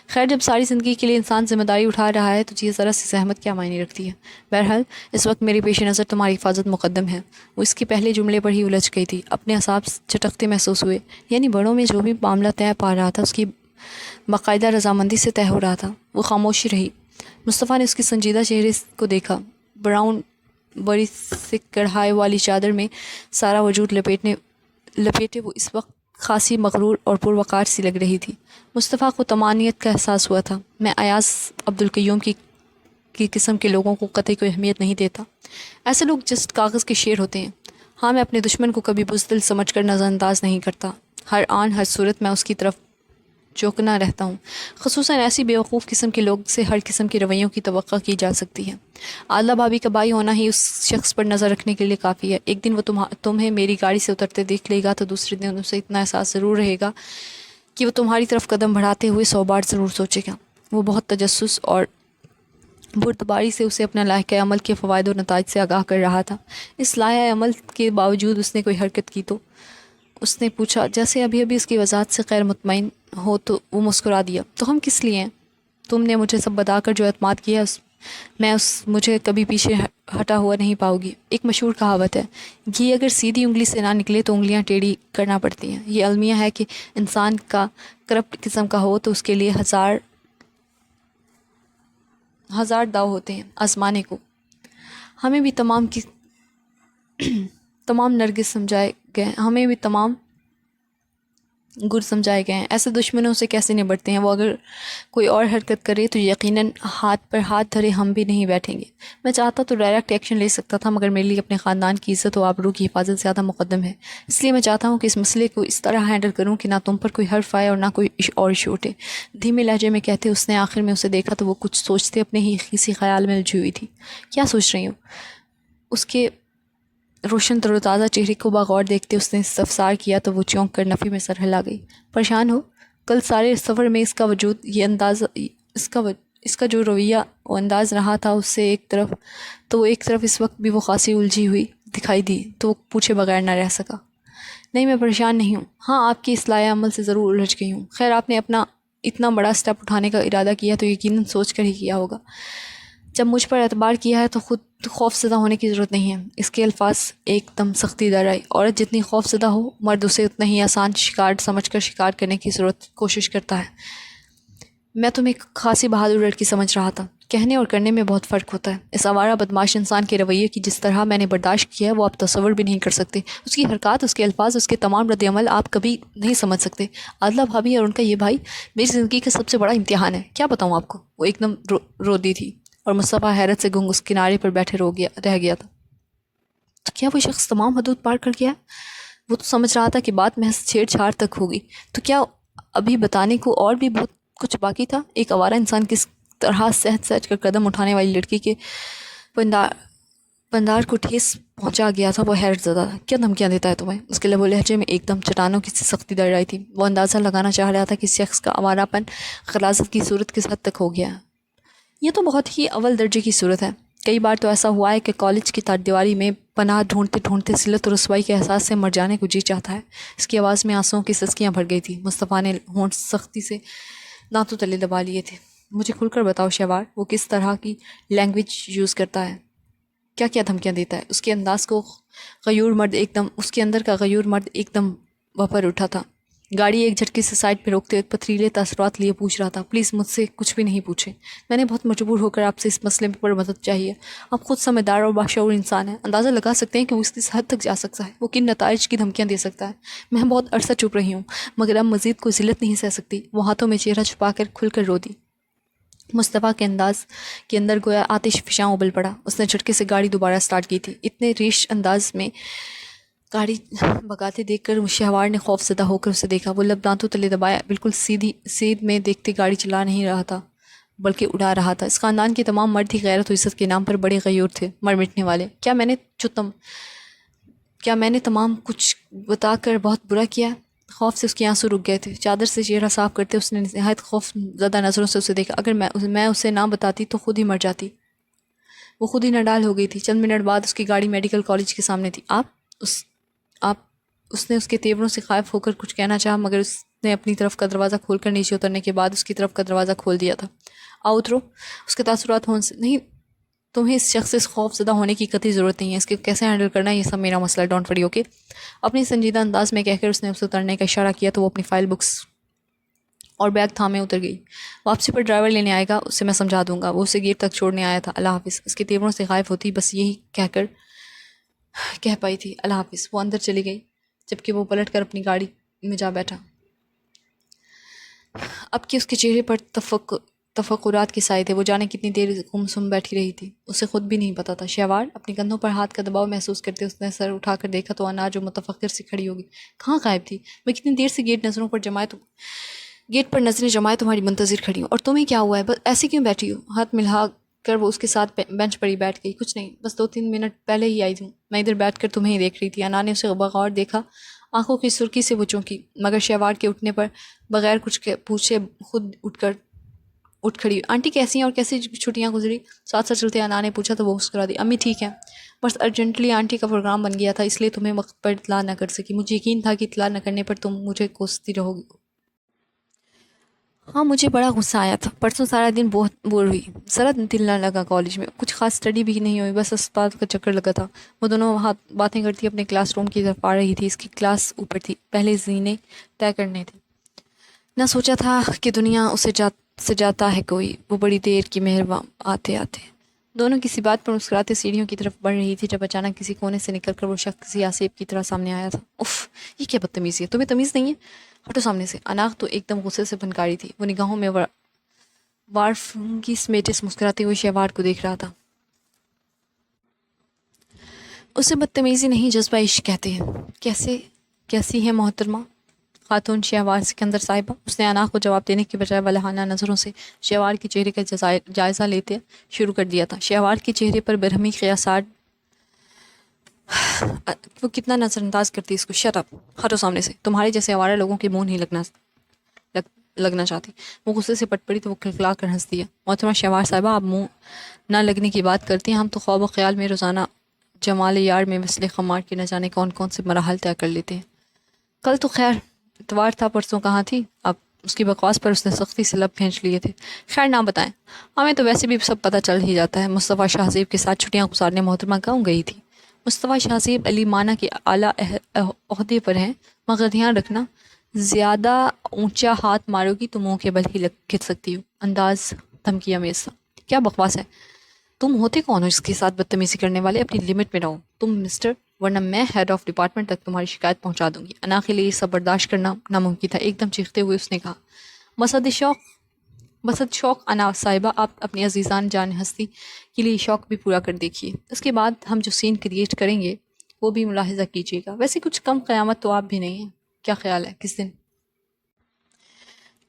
خیر، جب ساری زندگی کے لیے انسان ذمہ داری اٹھا رہا ہے تو یہ ذرا سی زحمت کیا معنی رکھتی ہے۔ بہرحال اس وقت میرے پیش نظر تمہاری حفاظت مقدم ہے۔ وہ اس کے پہلے جملے پر ہی الجھ گئی تھی، اپنے اعصاب چٹکتے محسوس ہوئے، یعنی بڑوں میں جو بھی معاملہ طے پا رہا تھا اس کی باقاعدہ رضامندی سے طے ہو رہا تھا۔ وہ خاموشی رہی۔ مصطفیٰ نے اس کی سنجیدہ چہرے کو دیکھا۔ براؤن بڑی سی کڑھائی والی چادر میں سارا وجود لپیٹے وہ اس وقت خاصی مغرور اور پروقار سی لگ رہی تھی۔ مصطفیٰ کو طمانینت کا احساس ہوا تھا۔ میں ایاز عبدالقیوم کی قسم کے لوگوں کو قطعی کوئی اہمیت نہیں دیتا۔ ایسے لوگ جس کاغذ کے شیر ہوتے ہیں۔ ہاں، میں اپنے دشمن کو کبھی بزدل سمجھ کر نظر انداز نہیں کرتا۔ ہر آن ہر صورت میں اس کی طرف چوکنا رہتا ہوں۔ خصوصاً ایسی بیوقوف قسم کے لوگ سے ہر قسم کے رویوں کی توقع کی جا سکتی ہے۔ عادلہ بھابھی کا بھائی ہونا ہی اس شخص پر نظر رکھنے کے لیے کافی ہے۔ ایک دن وہ تمہیں میری گاڑی سے اترتے دیکھ لے گا تو دوسرے دن اسے اتنا احساس ضرور رہے گا کہ وہ تمہاری طرف قدم بڑھاتے ہوئے 100 بار ضرور سوچے گا۔ وہ بہت تجسس اور بردباری سے اسے اپنا لائحہ عمل کے فوائد و نتائج سے آگاہ کر رہا تھا۔ اس لائحہ عمل کے باوجود اس نے کوئی حرکت کی تو اس نے پوچھا، جیسے ابھی اس کی وضاحت سے غیر مطمئن ہو تو وہ مسکرا دیا۔ تو ہم کس لیے ہیں؟ تم نے مجھے سب بتا کر جو اعتماد کیا مجھے کبھی پیچھے ہٹا ہوا نہیں پاؤ گی۔ ایک مشہور کہاوت ہے، گھی اگر سیدھی انگلی سے نہ نکلے تو انگلیاں ٹیڑھی کرنا پڑتی ہیں۔ یہ المیہ ہے کہ انسان کا کرپٹ قسم کا ہو تو اس کے لیے ہزار داؤ ہوتے ہیں آزمانے کو۔ ہمیں بھی تمام نرگس سمجھائے گئے، ہمیں بھی تمام گر سمجھائے گئے ہیں۔ ایسے دشمنوں سے کیسے نبٹتے ہیں؟ وہ اگر کوئی اور حرکت کرے تو یقیناً ہاتھ پر ہاتھ دھرے ہم بھی نہیں بیٹھیں گے۔ میں چاہتا تو ڈائریکٹ ایکشن لے سکتا تھا، مگر میرے لیے اپنے خاندان کی عزت و آبرو کی حفاظت زیادہ مقدم ہے۔ اس لیے میں چاہتا ہوں کہ اس مسئلے کو اس طرح ہینڈل کروں کہ نہ تم پر کوئی حرف آئے اور نہ کوئی اور ایشو اٹھے۔ دھیمے لہجے میں کہتے اس نے آخر میں اسے دیکھا تو وہ کچھ سوچتے اپنے ہی کسی خیال میں الجھی ہوئی تھی۔ کیا سوچ رہی ہوں؟ اس کے روشن تر و تازہ چہرے کو بغور دیکھتے اس نے استفسار کیا تو وہ چونک کر نفی میں سر ہلا گئی۔ پریشان ہو؟ کل سارے سفر میں اس کا وجود، یہ انداز، اس کا جو رویہ و انداز رہا تھا اس سے ایک طرف اس وقت بھی وہ خاصی الجھی ہوئی دکھائی دی تو وہ پوچھے بغیر نہ رہ سکا۔ نہیں، میں پریشان نہیں ہوں۔ ہاں، آپ کی اس لائحہ عمل سے ضرور الجھ گئی ہوں۔ خیر، آپ نے اپنا اتنا بڑا سٹیپ اٹھانے کا ارادہ کیا تو یقیناً سوچ کر ہی کیا ہوگا۔ جب مجھ پر اعتبار کیا ہے تو خود خوف زدہ ہونے کی ضرورت نہیں ہے۔ اس کے الفاظ ایک دم سختی در آئی۔ عورت جتنی خوف زدہ ہو، مرد اسے اتنا ہی آسان شکار سمجھ کر شکار کرنے کی کوشش کرتا ہے۔ میں تمہیں خاصی بہادر لڑکی سمجھ رہا تھا۔ کہنے اور کرنے میں بہت فرق ہوتا ہے۔ اس آوارہ بدماش انسان کے رویے کی جس طرح میں نے برداشت کیا ہے وہ آپ تصور بھی نہیں کر سکتے۔ اس کی حرکات، اس کے الفاظ، اس کے تمام رد عمل آپ کبھی نہیں سمجھ سکتے۔ عادلہ بھابھی اور ان کا یہ بھائی میری زندگی کا سب سے بڑا امتحان ہے۔ کیا بتاؤں آپ کو؟ وہ ایک دم رو دی تھی اور مصطفیٰ حیرت سے گنگ اس کنارے پر بیٹھے رہ گیا تھا۔ تو کیا وہ شخص تمام حدود پار کر گیا؟ وہ تو سمجھ رہا تھا کہ بات محض چھیڑ چھاڑ تک ہوگی۔ تو کیا ابھی بتانے کو اور بھی بہت کچھ باقی تھا؟ ایک آوارہ انسان کس طرح سہج کر قدم اٹھانے والی لڑکی کے پندار کو ٹھیس پہنچا گیا تھا۔ وہ حیرت زدہ تھا۔ کیا دھمکیاں دیتا ہے تمہیں؟ اس کے لب و لہجے میں ایک دم چٹانوں کی سختی در آئی تھی۔ وہ اندازہ لگانا چاہ رہا تھا کہ اس شخص کا آوارہ پن غلاظت کی صورت کس حد تک ہو گیا ہے۔ یہ تو بہت ہی اول درجے کی صورت ہے۔ کئی بار تو ایسا ہوا ہے کہ کالج کی دیواری میں پناہ ڈھونڈتے ذلت و رسوائی کے احساس سے مر جانے کو جی چاہتا ہے۔ اس کی آواز میں آنسوؤں کی سسکیاں بھر گئی تھیں۔ مصطفیٰ نے ہونٹ سختی سے دانتوں تلے دبا لیے تھے۔ مجھے کھل کر بتاؤ شہوار، وہ کس طرح کی لینگویج یوز کرتا ہے؟ کیا کیا دھمکیاں دیتا ہے؟ اس کے اندر کا غیور مرد ایک دم بھر اٹھا تھا۔ گاڑی ایک جھٹکے سے سائڈ پہ روکتے ہوئے پتھریلے تاثرات لیے پوچھ رہا تھا، پلیز مجھ سے کچھ بھی نہیں پوچھیں۔ میں نے بہت مجبور ہو کر آپ سے اس مسئلے پر مدد چاہیے۔ آپ خود سمجھدار اور باشعور انسان ہیں، اندازہ لگا سکتے ہیں کہ وہ اس کس حد تک جا سکتا ہے، وہ کن نتائج کی دھمکیاں دے سکتا ہے۔ میں بہت عرصہ چپ رہی ہوں، مگر اب مزید کوئی ذلت نہیں سہ سکتی۔ وہ ہاتھوں میں چہرہ چھپا کر کھل کر رو دی۔ مصطفیٰ کے انداز کے اندر گویا آتش فشاں ابل پڑا۔ اس نے جھٹکے سے گاڑی دوبارہ سٹارٹ کی تھی۔ اتنے ریش انداز میں گاڑی بگاتے دیکھ کر شہوار نے خوف زدہ ہو کر اسے دیکھا۔ وہ لب دانتوں تلے دبایا، بالکل سیدھ میں دیکھتے گاڑی چلا نہیں رہا تھا بلکہ اڑا رہا تھا۔ اس خاندان کے تمام مرد ہی غیرت و عزت کے نام پر بڑے غیور تھے، مر مٹنے والے۔ کیا میں نے تمام کچھ بتا کر بہت برا کیا؟ خوف سے اس کے آنسو رک گئے تھے۔ چادر سے چہرہ صاف کرتے اس نے نہایت خوف زدہ نظروں سے اسے دیکھا۔ اگر میں اسے نہ بتاتی تو خود ہی مر جاتی۔ وہ خود ہی نڈال ہو گئی تھی۔ چند منٹ بعد اس کی گاڑی میڈیکل کالج کے سامنے تھی۔ آپ اس نے اس کے تیوروں سے خائف ہو کر کچھ کہنا چاہا، مگر اس نے اپنی طرف کا دروازہ کھول کر نیچے اترنے کے بعد اس کی طرف کا دروازہ کھول دیا تھا۔ آؤ اترو۔ اس کے تاثرات ہوں سے نہیں، تمہیں اس شخص سے خوف زدہ ہونے کی قطعی ضرورت نہیں ہے، اس کے کیسے ہینڈل کرنا ہے یہ سب میرا مسئلہ، ڈونٹ وری اوکے۔ اپنی سنجیدہ انداز میں کہہ کر اس نے اسے اترنے کا اشارہ کیا تو وہ اپنی فائل بکس اور بیگ تھامے اتر گئی۔ واپسی پر ڈرائیور لینے آئے گا، اسے میں سمجھا دوں گا، وہ اسے گیٹ تک چھوڑنے آیا تھا، اللہ حافظ۔ اس کے تیوروں سے خائف ہوتی بس یہی کہہ پائی تھی، اللہ حافظ۔ وہ اندر چلی گئی جبکہ وہ پلٹ کر اپنی گاڑی میں جا بیٹھا، اب کہ اس کے چہرے پر تفکرات کے سائے تھے۔ وہ جانے کتنی دیر گمسم بیٹھی رہی تھی، اسے خود بھی نہیں پتا تھا۔ شہوار اپنی کندھوں پر ہاتھ کا دباؤ محسوس کرتے اس نے سر اٹھا کر دیکھا تو انا جو متفکر سے کھڑی ہوگی، کہاں غائب تھی؟ میں کتنی دیر سے گیٹ پر نظریں جمائے تمہاری منتظر کھڑی ہوں، اور تمہیں کیا ہوا ہے؟ بس ایسے کیوں بیٹھی ہو؟ ہاتھ ملا کر وہ اس کے ساتھ بینچ پر ہی بیٹھ گئی۔ کچھ نہیں، بس 2-3 منٹ پہلے ہی آئی ہوں، میں ادھر بیٹھ کر تمہیں ہی دیکھ رہی تھی۔ انا نے اسے بغور دیکھا، آنکھوں کی سرخی سے وہ چونکی، مگر شہوار کے اٹھنے پر بغیر کچھ پوچھے خود اٹھ کھڑی۔ آنٹی کیسی ہیں اور کیسی چھٹیاں گزری؟ ساتھ ساتھ چلتے انا نے پوچھا تو وہ مسکرا دی۔ امی ٹھیک ہے، بس ارجنٹلی آنٹی کا پروگرام بن گیا تھا، اس لیے تمہیں وقت پر اطلاع نہ کر سکی۔ مجھے یقین تھا کہ اطلاع نہ کرنے پر تم مجھے کوستی رہو گی۔ ہاں مجھے بڑا غصہ آیا تھا، پرسوں سارا دن بہت بور ہوئی، ذرا دل نہ لگا کالج میں، کچھ خاص اسٹڈی بھی نہیں ہوئی، بس اسپتال کا چکر لگا تھا۔ وہ دونوں وہاں باتیں کرتی اپنے کلاس روم کی طرف آ رہی تھی، اس کی کلاس اوپر تھی، پہلے زینے طے کرنے تھے، نہ سوچا تھا کہ دنیا اسے سجاتا ہے کوئی، وہ بڑی دیر کی مہربان آتے دونوں کسی بات پر مسکراتے سیڑھیوں کی طرف بڑھ رہی تھی جب اچانک کسی کونے سے نکل کر وہ شخص کسی آسیب کی طرح سامنے آیا تھا۔ اف، یہ کیا بدتمیزی ہے، تمہیں تمیز نہیں ہے؟ ہٹو سامنے سے۔ اناغ تو ایک دم غصے سے بھنکاری تھی، وہ نگاہوں میں وارفنگی سمیٹے مسکراتے ہوئے شہوار کو دیکھ رہا تھا۔ اسے بدتمیزی نہیں جذبہ عشق کہتے ہیں۔ کیسی ہے محترمہ خاتون شہوار سکندر صاحبہ؟ اس نے انا کو جواب دینے کے بجائے والہانہ نظروں سے شہوار کے چہرے کا جائزہ لیتے شروع کر دیا تھا۔ شہوار کے چہرے پر برہمی قیاسات، وہ کتنا نظر انداز کرتی اس کو۔ شٹ اپ، ہٹو سامنے سے، تمہارے جیسے آوارہ لوگوں کے منہ نہیں لگنا چاہتی۔ وہ غصے سے پٹ پڑی تو وہ کھلکھلا کر ہنس دیا۔ محترمہ شہوار صاحبہ، آپ منہ نہ لگنے کی بات کرتی ہیں، ہم تو خواب و خیال میں روزانہ جمال یار میں وصل خمار کے نہ جانے کون سے مراحل طے کر لیتے ہیں۔ کل تو خیر اتوار تھا، پرسوں کہاں تھی؟ اب اس کی بکواس پر اس نے سختی سے لب کھینچ لیے تھے۔ خیر نہ بتائیں، ہمیں تو ویسے بھی سب پتہ چل ہی جاتا ہے۔ مصطفیٰ شاہ زیب کے ساتھ چھٹیاں گزارنے محترمہ کہوں گئی تھی؟ مصطفیٰ شاہ زیب علی مانا کے اعلیٰ عہدے پر ہیں، مگر دھیان رکھنا زیادہ اونچا ہاتھ مارو گی تو منہ کے بل ہی گر سکتی ہو۔ انداز دھمکی امیز تھا۔ کیا بکواس ہے؟ تم ہوتے کون ہو اس کے ساتھ بدتمیزی کرنے والے؟ اپنی لمٹ میں رہو تم مسٹر، ورنہ میں ہیڈ آف ڈپارٹمنٹ تک تمہاری شکایت پہنچا دوں گی۔ انا کے لیے یہ سب برداشت کرنا ناممکن تھا۔ ایک دم چیختے ہوئے اس نے کہا، بسد شوق انا صاحبہ، آپ اپنی عزیزان جان ہستی کے لیے شوق بھی پورا کر دیکھیے، اس کے بعد ہم جو سین کریٹ کریں گے وہ بھی ملاحظہ کیجیے گا۔ ویسے کچھ کم قیامت تو آپ بھی نہیں ہیں، کیا خیال ہے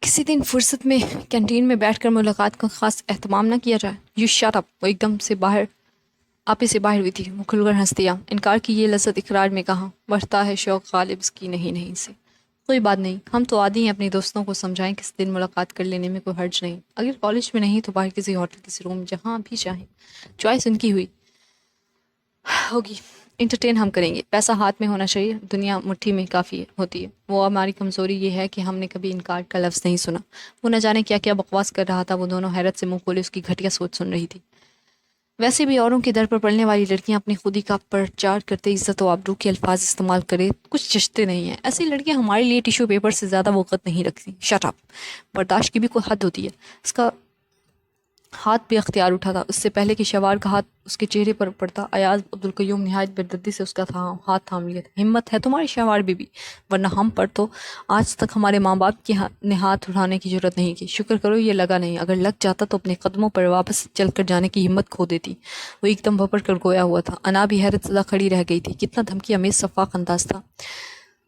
کسی دن فرصت میں کینٹین میں بیٹھ کر ملاقات کا خاص اہتمام نہ کیا جائے؟ You shut up. وہ ایک دم سے آپے سے باہر ہوئی تھی، وہ کھل کر ہنس دیا۔ انکار کی یہ لذت اقرار میں کہاں، بڑھتا ہے شوق غالب اس کی نہیں سے۔ کوئی بات نہیں، ہم تو عادی ہیں اپنی دوستوں کو سمجھائیں کس دن ملاقات کر لینے میں کوئی حرج نہیں، اگر کالج میں نہیں تو باہر کسی ہوٹل کسی روم جہاں بھی چاہیں، چوائس ان کی ہوگی، انٹرٹین ہم کریں گے۔ پیسہ ہاتھ میں ہونا چاہیے، دنیا مٹھی میں کافی ہوتی ہے۔ وہ ہماری کمزوری یہ ہے کہ ہم نے کبھی انکار کا لفظ نہیں سنا۔ وہ نہ جانے کیا کیا بکواس کر رہا تھا، وہ دونوں حیرت سے منہ کھولے اس کی گھٹیا سوچ سن رہی تھی۔ ویسے بھی اوروں کے در پر پڑنے والی لڑکیاں اپنی خودی کا پرچار کرتے عزت و آبرو کے الفاظ استعمال کرے کچھ جچتے نہیں ہیں۔ ایسی لڑکیاں ہمارے لیے ٹیشو پیپر سے زیادہ وقت نہیں رکھتی۔ شٹ اپ، برداشت کی بھی کوئی حد ہوتی ہے۔ اس کا ہاتھ بے اختیار اٹھا تھا، اس سے پہلے کہ شہوار کا ہاتھ اس کے چہرے پر پڑتا، ایاز عبدالقیوم نہایت بردردی سے اس کا ہاتھ تھام لیا تھا۔ ہمت ہے تمہاری شہوار بی بی، ورنہ ہم پر تو آج تک ہمارے ماں باپ کے نے ہاتھ اٹھانے کی جرت نہیں کی۔ شکر کرو یہ لگا نہیں، اگر لگ جاتا تو اپنے قدموں پر واپس چل کر جانے کی ہمت کھو دیتی۔ وہ ایک دم بھپڑ کر گویا ہوا تھا۔ انا بھی حیرت زدہ کھڑی رہ گئی تھی، کتنا دھمکی امیز شفاق انداز تھا۔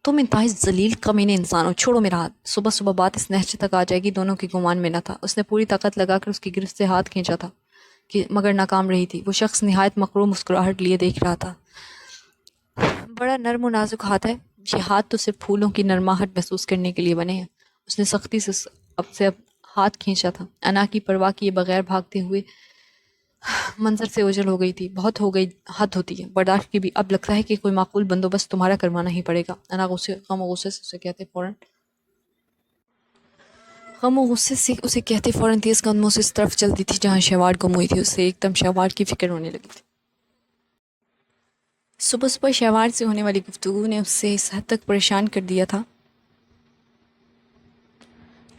تم انتہائی ذلیل کمینے انسان ہو، چھوڑو میرا ہاتھ، صبح صبح بات اس نہج تک آ جائے گی، دونوں کے گمان میں نہ تھا۔ اس نے پوری طاقت لگا کر اس کی گرفت سے ہاتھ کھینچا تھا مگر ناکام رہی تھی۔ وہ شخص نہایت مکروہ مسکراہٹ لیے دیکھ رہا تھا۔ بڑا نرم و نازک ہاتھ ہے، یہ ہاتھ تو صرف پھولوں کی نرماہٹ محسوس کرنے کے لیے بنے ہیں۔ اس نے سختی سے اب ہاتھ کھینچا تھا۔ انا کی پرواہ کیے بغیر بھاگتے ہوئے منظر سے اوجھل ہو گئی تھی. بہت ہو گئی، حد ہوتی ہے برداشت کی بھی. اب لگتا ہے کہ کوئی معقول بندوبست تمہارا کروانا ہی پڑے گا. انا غم و غصے سے اسے کہتے فوراً تیز قدموں سے اس طرف چلتی تھی جہاں شہوار گم ہوئی تھی. اسے ایک دم شہوار کی فکر ہونے لگی تھی. صبح صبح شہوار سے ہونے والی گفتگو نے اسے اس حد تک پریشان کر دیا تھا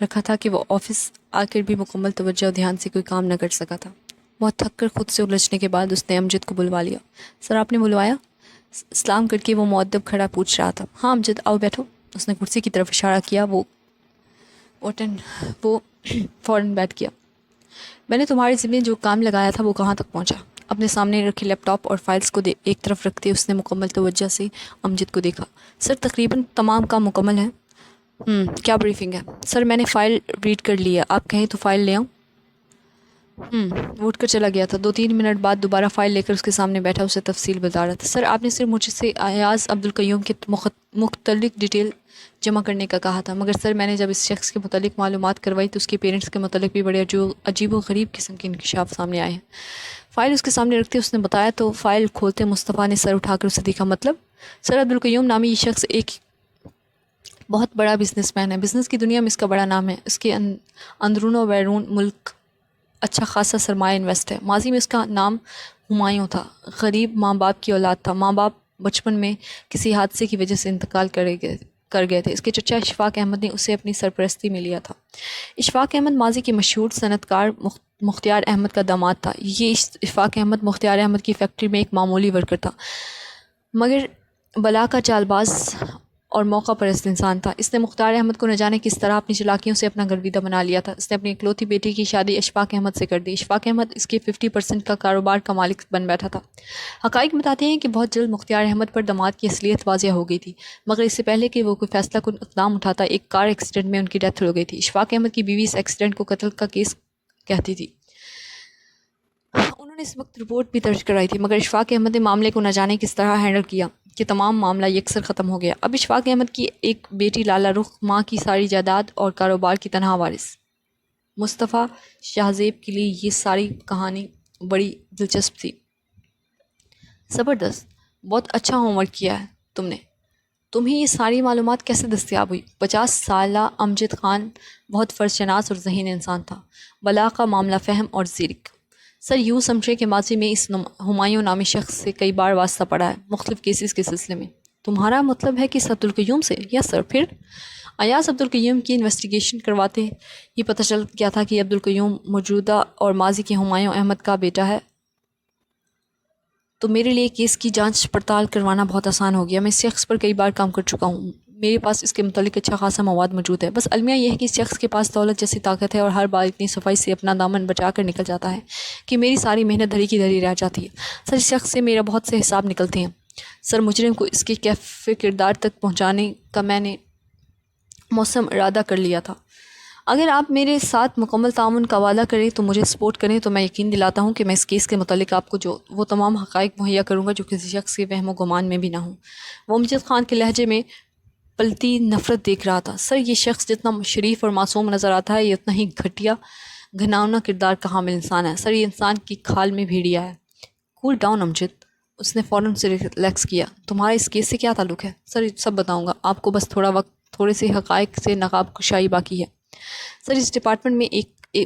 رکھا تھا کہ وہ آفس آ کر بھی مکمل توجہ و دھیان سے کوئی کام نہ کر سکا تھا. بہت تھک کر خود سے الجھنے کے بعد اس نے امجد کو بلوا لیا. سر آپ نے بلوایا؟ سلام کر کے وہ مؤدب کھڑا پوچھ رہا تھا. ہاں امجد آؤ بیٹھو. اس نے کرسی کی طرف اشارہ کیا. وہ فوراً بیٹھ گیا. میں نے تمہارے ذمہ جو کام لگایا تھا وہ کہاں تک پہنچا؟ اپنے سامنے رکھے لیپ ٹاپ اور فائلز کو ایک طرف رکھتے اس نے مکمل توجہ سے امجد کو دیکھا. سر تقریباً تمام کام مکمل ہیں. کیا بریفنگ ہے؟ سر میں نے فائل ریڈ کر لی ہے، آپ کہیں تو فائل لے آؤں؟ وہ اٹھ کر چلا گیا تھا. 2-3 منٹ بعد دوبارہ فائل لے کر اس کے سامنے بیٹھا اسے تفصیل بتا رہا تھا. سر آپ نے صرف مجھ سے ایاز عبدالقیوم کے مختلف ڈیٹیل جمع کرنے کا کہا تھا، مگر سر میں نے جب اس شخص کے متعلق معلومات کروائی تو اس کے پیرنٹس کے متعلق بھی بڑے عجیب و غریب قسم کے انکشاف سامنے آئے ہیں. فائل اس کے سامنے رکھتے اس نے بتایا تو فائل کھولتے مصطفیٰ نے سر اٹھا کر اسے دیکھا. مطلب؟ سر عبدالقیوم نامی یہ شخص ایک بہت بڑا بزنس مین ہے. بزنس کی دنیا میں اس کا بڑا نام ہے. اس کے اندرون و بیرون ملک اچھا خاصا سرمایہ انویسٹ ہے. ماضی میں اس کا نام ہمایوں تھا. غریب ماں باپ کی اولاد تھا. ماں باپ بچپن میں کسی حادثے کی وجہ سے انتقال کر گئے تھے. اس کے چچا اشفاق احمد نے اسے اپنی سرپرستی میں لیا تھا. اشفاق احمد ماضی کے مشہور صنعت کار مختار احمد کا داماد تھا. یہ اشفاق احمد مختار احمد کی فیکٹری میں ایک معمولی ورکر تھا، مگر بلا کا چال باز اور موقع پرست انسان تھا. اس نے مختار احمد کو نہ جانے کس طرح اپنی چلاکیوں سے اپنا گرویدہ بنا لیا تھا. اس نے اپنی اکلوتی بیٹی کی شادی اشفاق احمد سے کر دی. اشفاق احمد اس کے 50% کا کاروبار کا مالک بن بیٹھا تھا. حقائق بتاتے ہیں کہ بہت جلد مختار احمد پر داماد کی اصلیت واضح ہو گئی تھی، مگر اس سے پہلے کہ وہ کوئی فیصلہ کن اقدام اٹھاتا ایک کار ایکسیڈنٹ میں ان کی ڈیتھ ہو گئی تھی. اشفاق احمد کی بیوی اس ایکسیڈنٹ کو قتل کا کیس کہتی تھی. انہوں نے اس وقت رپورٹ بھی درج کرائی تھی، مگر اشفاق احمد نے معاملے کو نہ جانے کس طرح ہینڈل کیا کہ تمام معاملہ یکسر ختم ہو گیا. اب اشفاق احمد کی ایک بیٹی لالا رخ، ماں کی ساری جائیداد اور کاروبار کی تنہا وارث. مصطفیٰ شاہزیب کے لیے یہ ساری کہانی بڑی دلچسپ تھی. زبردست، بہت اچھا ہوم ورک کیا ہے تم نے. تمہیں یہ ساری معلومات کیسے دستیاب ہوئی؟ 50 سالہ امجد خان بہت فرض شناس اور ذہین انسان تھا، بلا کا معاملہ فہم اور زیرک. سر یوں سمجھے کہ ماضی میں اس ہمایوں نامی شخص سے کئی بار واسطہ پڑا ہے مختلف کیسز کے سلسلے میں. تمہارا مطلب ہے کہ عبدالقیوم سے؟ یس سر. پھر ایاز عبدالقیوم کی انویسٹیگیشن کرواتے یہ پتہ چل گیا تھا کہ عبدالقیوم موجودہ اور ماضی کے ہمایوں احمد کا بیٹا ہے. تو میرے لیے کیس کی جانچ پڑتال کروانا بہت آسان ہو گیا. میں اس شخص پر کئی بار کام کر چکا ہوں، میرے پاس اس کے متعلق اچھا خاصا مواد موجود ہے. بس المیہ یہ ہے کہ اس شخص کے پاس دولت جیسی طاقت ہے اور ہر بار اتنی صفائی سے اپنا دامن بچا کر نکل جاتا ہے کہ میری ساری محنت دھری کی دھری رہ جاتی ہے. سر اس شخص سے میرا بہت سے حساب نکلتے ہیں. سر مجرم کو اس کے کیف کردار تک پہنچانے کا میں نے موسم ارادہ کر لیا تھا. اگر آپ میرے ساتھ مکمل تعاون کا وعدہ کریں تو مجھے سپورٹ کریں تو میں یقین دلاتا ہوں کہ میں اس کیس کے متعلق آپ کو وہ تمام حقائق مہیا کروں گا جو کسی شخص کے وہم و گمان میں بھی نہ ہوں. وہ امجد خان کے لہجے میں پلتی نفرت دیکھ رہا تھا. سر یہ شخص جتنا شریف اور معصوم نظر آتا ہے یہ اتنا ہی گھٹیا گھناؤنا کردار کا حامل انسان ہے. سر یہ انسان کی کھال میں بھیڑیا ہے. کول ڈاؤن امجد. اس نے فوراً سے ریلیکس کیا. تمہارا اس کیس سے کیا تعلق ہے؟ سر سب بتاؤں گا آپ کو، بس تھوڑے سے حقائق سے نقاب کشائی باقی ہے. سر اس ڈپارٹمنٹ میں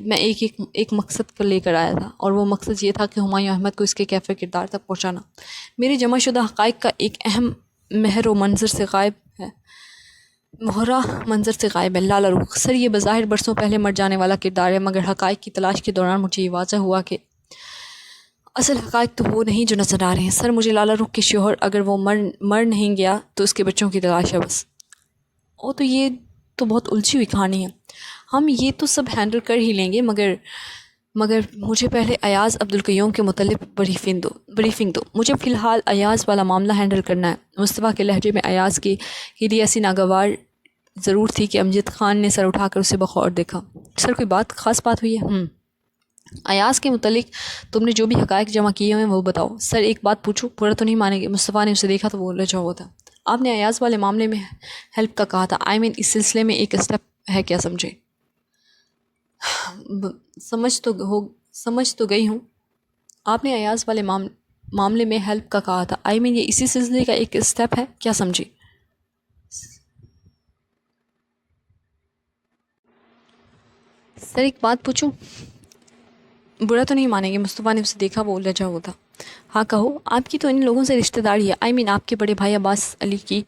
میں ایک مقصد کو لے کر آیا تھا، اور وہ مقصد یہ تھا کہ ہمایوں احمد کو اس کے کیفے کردار تک پہنچانا. میرے جمع شدہ حقائق کا ایک اہم مہرہ منظر سے غائب ہے، لالا رخ. سر یہ بظاہر برسوں پہلے مر جانے والا کردار ہے، مگر حقائق کی تلاش کے دوران مجھے یہ واضح ہوا کہ اصل حقائق تو وہ نہیں جو نظر آ رہے ہیں. سر مجھے لالا رخ کے شوہر اگر وہ مر نہیں گیا تو اس کے بچوں کی تلاش ہے بس. تو یہ تو بہت الجھی ہوئی کہانی ہے. ہم یہ تو سب ہینڈل کر ہی لیں گے، مگر مجھے پہلے ایاز عبدالقیوم کے متعلق بریفنگ دو. مجھے فی الحال ایاز والا معاملہ ہینڈل کرنا ہے. مصطفیٰ کے لہجے میں ایاز کی لیے ایسی ناگوار ضرور تھی کہ امجد خان نے سر اٹھا کر اسے بغور دیکھا. سر کوئی خاص بات ہوئی ہے؟ ایاز کے متعلق تم نے جو بھی حقائق جمع کیے ہیں وہ بتاؤ. سر ایک بات پوچھوں، پورا تو نہیں مانیں گے؟ مصطفیٰ نے اسے دیکھا تو وہ لجا ہوا تھا. آپ نے ایاز والے معاملے میں ہیلپ کا کہا تھا. اس سلسلے میں ایک اسٹیپ ہے کیا سمجھے؟ سمجھ تو گئی ہوں. آپ نے ایاز والے معاملے میں ہیلپ کا کہا تھا، آئی مین یہ اسی سلسلے کا ایک اسٹیپ ہے کیا سمجھی؟ سر ایک بات پوچھوں، برا تو نہیں مانیں گے، مصطفیٰ نے اسے دیکھا، وہ لجا ہوا تھا۔ ہاں کہو، آپ کی تو ان لوگوں سے رشتہ داری ہے، آئی مین آپ کے بڑے بھائی عباس علی کی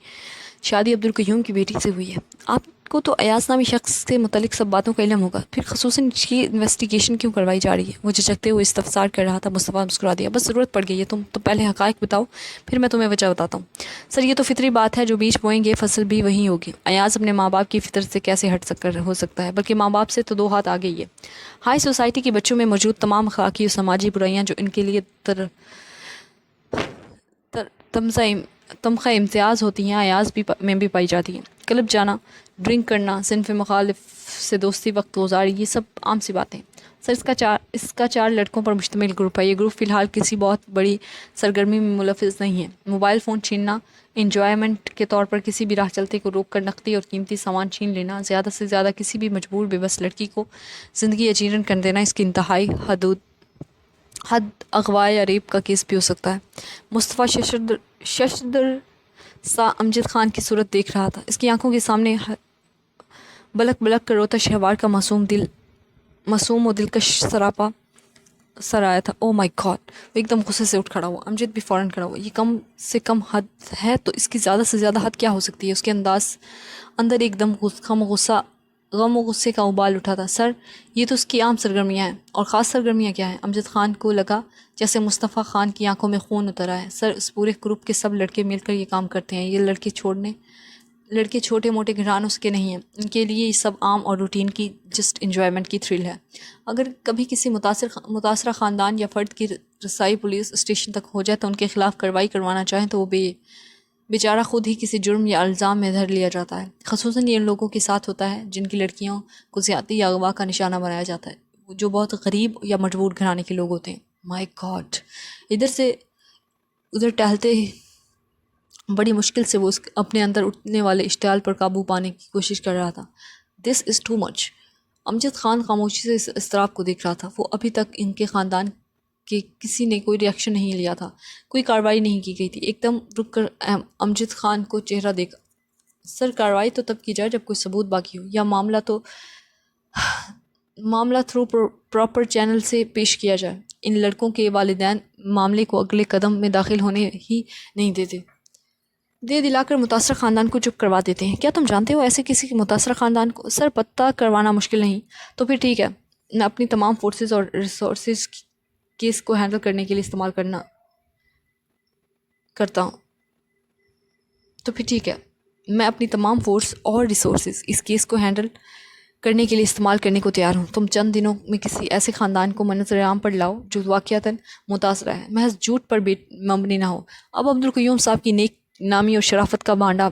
شادی عبدالقیوم کی بیٹی سے ہوئی ہے، آپ کو تو ایاز نامی شخص سے متعلق سب باتوں کا علم ہوگا، پھر خصوصاً اس کی انویسٹیگیشن کیوں کروائی جا رہی ہے؟ وہ جھجکتے ہوئے استفسار کر رہا تھا۔ مصطفیٰ مسکرا دیا، بس ضرورت پڑ گئی ہے، تم تو پہلے حقائق بتاؤ، پھر میں تمہیں وجہ بتاتا ہوں۔ سر یہ تو فطری بات ہے، جو بیج بوئیں گے فصل بھی وہیں ہوگی۔ ایاز اپنے ماں باپ کی فطرت سے کیسے ہو سکتا ہے، بلکہ ماں باپ سے تو 2 ہاتھ آگے ہی ہے۔ ہائی سوسائٹی کے بچوں میں موجود تمام اخلاقی اور سماجی برائیاں جو ان کے لیے تمخہ امتیاز ہوتی ہیں، ایاز میں بھی پائی جاتی ہیں۔ کلب جانا، ڈرنک کرنا، صنف مخالف سے دوستی وقت گزاری، یہ سب عام سی باتیں۔ سر اس کا 4 لڑکوں پر مشتمل گروپ ہے۔ یہ گروپ فی الحال کسی بہت بڑی سرگرمی میں ملوث نہیں ہے۔ موبائل فون چھیننا، انجوائمنٹ کے طور پر کسی بھی راہ چلتے کو روک کر نقدی اور قیمتی سامان چھین لینا، زیادہ سے زیادہ کسی بھی مجبور بے بس لڑکی کو زندگی اجیرن کر دینا، اس کی انتہائی حد اغوا یا ریپ کا کیس بھی ہو سکتا ہے۔ مصطفیٰ ششدر سا امجد خان کی صورت دیکھ رہا تھا، اس کی آنکھوں کے سامنے بلک بلک کر روتا شہوار کا معصوم و دلکش سراپا سر آیا تھا۔ او مائی گاڈ! وہ ایک دم غصے سے اٹھ کھڑا ہوا، امجد بھی فوراً کھڑا ہوا۔ یہ کم سے کم حد ہے تو اس کی زیادہ سے زیادہ حد کیا ہو سکتی ہے؟ اس کے اندر ایک دم غم و غصے کا ابال اٹھا تھا۔ سر یہ تو اس کی عام سرگرمیاں ہیں۔ اور خاص سرگرمیاں کیا ہیں؟ امجد خان کو لگا جیسے مصطفیٰ خان کی آنکھوں میں خون اتر آیا ہے۔ سر اس پورے گروپ کے سب لڑکے مل کر یہ کام کرتے ہیں، یہ لڑکے چھوٹے موٹے گھرانوں کے نہیں ہیں، ان کے لیے یہ سب عام اور روٹین کی جسٹ انجوائمنٹ کی تھرل ہے۔ اگر کبھی کسی متاثرہ خاندان یا فرد کی رسائی پولیس اسٹیشن تک ہو جائے تو ان کے خلاف کارروائی کروانا چاہیں تو وہ بیچارہ خود ہی کسی جرم یا الزام میں دھر لیا جاتا ہے۔ خصوصاً یہ ان لوگوں کے ساتھ ہوتا ہے جن کی لڑکیوں کو زیادتی یا اغوا کا نشانہ بنایا جاتا ہے، جو بہت غریب یا مجبور گھرانے کے لوگ ہوتے ہیں۔ مائی گاڈ! ادھر سے ادھر ٹہلتے بڑی مشکل سے وہ اپنے اندر اٹھنے والے اشتعال پر قابو پانے کی کوشش کر رہا تھا۔ دس از ٹو مچ! امجد خان خاموشی سے اس اضطراب کو دیکھ رہا تھا۔ وہ ابھی تک ان کے خاندان کہ کسی نے کوئی ریئیکشن نہیں لیا تھا، کوئی کارروائی نہیں کی گئی تھی۔ ایک دم رک کر امجد خان کو چہرہ دیکھا۔ سر کارروائی تو تب کی جائے جب کوئی ثبوت باقی ہو، یا معاملہ تھرو پراپر چینل سے پیش کیا جائے۔ ان لڑکوں کے والدین معاملے کو اگلے قدم میں داخل ہونے ہی نہیں دیتے، دے دلا کر متاثرہ خاندان کو چپ کروا دیتے ہیں۔ کیا تم جانتے ہو ایسے کسی متاثرہ خاندان کو؟ سر پتہ کروانا مشکل نہیں، تو پھر ٹھیک ہے، میں اپنی تمام فورسز اور ریسورسز کیس کو ہینڈل کرنے کے لیے استعمال کرتا ہوں۔ تو پھر ٹھیک ہے، میں اپنی تمام فورس اور ریسورسز اس کیس کو ہینڈل کرنے کے لیے استعمال کرنے کو تیار ہوں۔ تم چند دنوں میں کسی ایسے خاندان کو منظر عام پر لاؤ جو واقعتاً متاثرہ ہے، محض جھوٹ پر مبنی نہ ہو۔ اب عبدالقیوم صاحب کی نیک نامی اور شرافت کا بھانڈا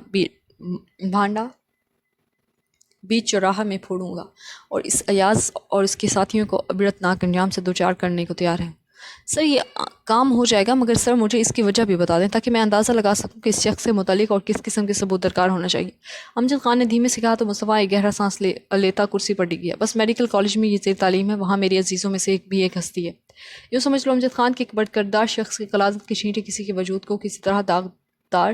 بیچ چوراہا میں پھوڑوں گا، اور اس ایاز اور اس کے ساتھیوں کو عبرتناک انجام سے دوچار کرنے کو تیار ہیں۔ سر یہ کام ہو جائے گا، مگر سر مجھے اس کی وجہ بھی بتا دیں تاکہ میں اندازہ لگا سکوں کہ اس شخص سے متعلق اور کس قسم کے ثبوت درکار ہونا چاہیے۔ امجد خان نے دھیمے سے کہا تو مصطفیٰ ایک گہرا سانس لیتا کرسی پر ڈگ گیا۔ بس میڈیکل کالج میں یہ زیر تعلیم ہے، وہاں میری عزیزوں میں سے ایک ہستی ہے۔ یوں سمجھ لو امجد خان کے ایک بدکردار شخص کی غلاظت کے چھینٹے کسی کے وجود کو کسی طرح داغدار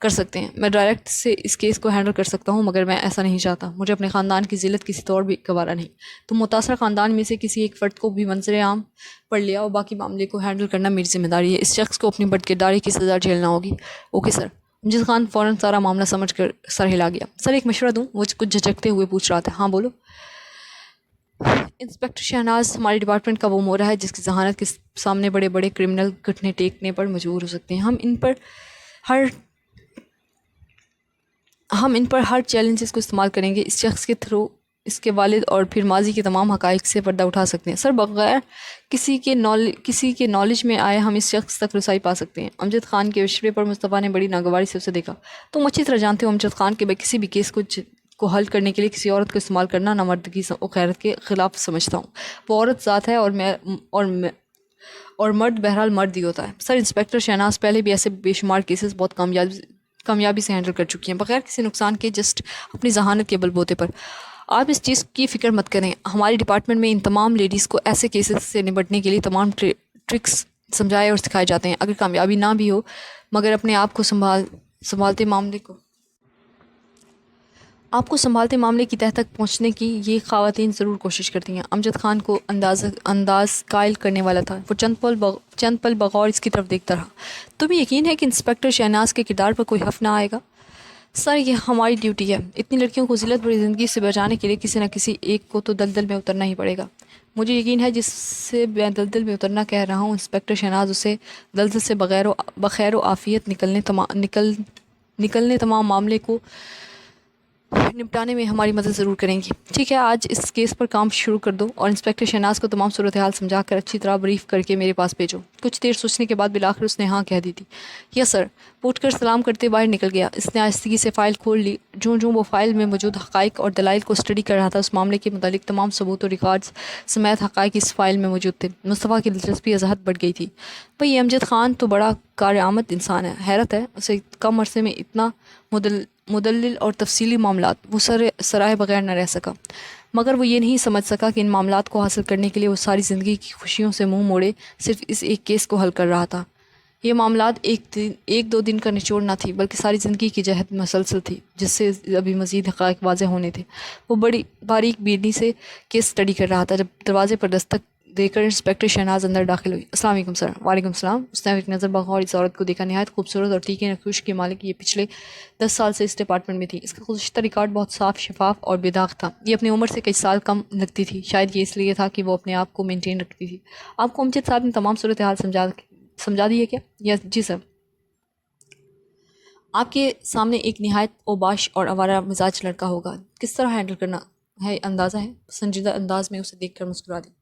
کر سکتے ہیں۔ میں ڈائریکٹ سے اس کیس کو ہینڈل کر سکتا ہوں، مگر میں ایسا نہیں چاہتا۔ مجھے اپنے خاندان کی ذلت کسی طور بھی گوارا نہیں۔ تم متاثرہ خاندان میں سے کسی ایک فرد کو بھی منظر عام پر لیا اور باقی معاملے کو ہینڈل کرنا میری ذمہ داری ہے۔ اس شخص کو اپنی بدکرداری کی سزا جھیلنا ہوگی۔ Okay sir. امجد خان فوراً سارا معاملہ سمجھ کر سر ہلا گیا۔ سر ایک مشورہ دوں؟ وہ کچھ جھجکتے ہوئے پوچھ رہا تھا۔ ہاں بولو۔ انسپکٹر شہناز ہمارے ڈپارٹمنٹ کا وہ مورا ہے جس کی ذہانت کے سامنے بڑے بڑے کرمنل گھٹنے ٹیکنے پر مجبور ہو سکتے ہیں۔ ہم ان پر ہر چیلنجز کو استعمال کریں گے۔ اس شخص کے تھرو اس کے والد اور پھر ماضی کے تمام حقائق سے پردہ اٹھا سکتے ہیں۔ سر بغیر کسی کے نالج میں آئے ہم اس شخص تک رسائی پا سکتے ہیں۔ امجد خان کے مشورے پر مصطفیٰ نے بڑی ناگواری سے اسے دیکھا۔ تم اچھی طرح جانتے ہو امجد خان کہ میں کسی بھی کیس کو حل کرنے کے لیے کسی عورت کو استعمال کرنا نامردگی و غیرت کے خلاف سمجھتا ہوں۔ وہ عورت ذات ہے اور مرد بہرحال مرد ہی ہوتا ہے۔ سر انسپکٹر شہناز پہلے بھی ایسے بے شمار کیسز بہت کامیابی سے ہینڈل کر چکی ہیں، بغیر کسی نقصان کے، جسٹ اپنی ذہانت کے بل بوتے پر۔ آپ اس چیز کی فکر مت کریں، ہمارے ڈپارٹمنٹ میں ان تمام لیڈیز کو ایسے کیسز سے نمٹنے کے لیے تمام ٹرکس سمجھائے اور سکھائے جاتے ہیں. اگر کامیابی نہ بھی ہو مگر اپنے آپ کو سنبھالتے معاملے کی تہ تک پہنچنے کی یہ خواتین ضرور کوشش کرتی ہیں. امجد خان کو انداز قائل کرنے والا تھا. وہ چند پل بغور اس کی طرف دیکھتا رہا. تمہیں یقین ہے کہ انسپکٹر شہناز کے کردار پر کوئی حرف نہ آئے گا؟ سر یہ ہماری ڈیوٹی ہے. اتنی لڑکیوں کو ذلت بھری زندگی سے بچانے کے لیے کسی نہ کسی ایک کو تو دلدل میں اترنا ہی پڑے گا. مجھے یقین ہے جس سے میں دلدل میں اترنا کہہ رہا ہوں انسپکٹر شہناز اسے دلدل سے بخیر و عافیت نکلنے تمام معاملے کو نپٹانے میں ہماری مدد ضرور کریں گی. ٹھیک ہے آج اس کیس پر کام شروع کر دو اور انسپکٹر شہناز کو تمام صورتحال سمجھا کر اچھی طرح بریف کر کے میرے پاس بھیجو. کچھ دیر سوچنے کے بعد بالآخر اس نے ہاں کہہ دی تھی. یس سر. اٹھ کر سلام کرتے باہر نکل گیا. اس نے آہستگی سے فائل کھول لی. جوں وہ فائل میں موجود حقائق اور دلائل کو اسٹڈی کر رہا تھا اس معاملے کے متعلق تمام ثبوت و ریکارڈز سمیت حقائق اس فائل میں موجود تھے. مصطفیٰ کی دلچسپی ازحد بڑھ گئی تھی. بھئی یہ امجد خان تو بڑا کارآمد انسان ہے. حیرت ہے اسے کم عرصے میں اتنا مدلل اور تفصیلی معاملات. وہ سرائے بغیر نہ رہ سکا مگر وہ یہ نہیں سمجھ سکا کہ ان معاملات کو حاصل کرنے کے لیے وہ ساری زندگی کی خوشیوں سے منہ موڑے صرف اس ایک کیس کو حل کر رہا تھا. یہ معاملات ایک دو دن کا نچوڑ نہ تھی بلکہ ساری زندگی کی جہد مسلسل تھی جس سے ابھی مزید حقائق واضح ہونے تھے. وہ بڑی باریک بینی سے کیس اسٹڈی کر رہا تھا جب دروازے پر دستک دے کر انسپکٹر شہناز اندر داخل ہوئی. السلام علیکم سر. وعلیکم السلام. اس نے ایک نظر بغور اس عورت کو دیکھا. نہایت خوبصورت اور ٹیکے نقوش کی مالک یہ پچھلے 10 سال سے اس ڈپارٹمنٹ میں تھی. اس کا گزشتہ ریکارڈ بہت صاف شفاف اور بے داغ تھا. یہ اپنی عمر سے کئی سال کم لگتی تھی. شاید یہ اس لیے تھا کہ وہ اپنے آپ کو مینٹین رکھتی تھی. آپ کو امجد صاحب نے تمام صورتحال سمجھا دی ہے کیا؟ یس جی سر. آپ کے سامنے ایک نہایت اوباش اور آوارہ مزاج لڑکا ہوگا. کس طرح ہینڈل کرنا ہے اندازہ ہے؟ سنجیدہ انداز میں اسے دیکھ کر مسکرا دی.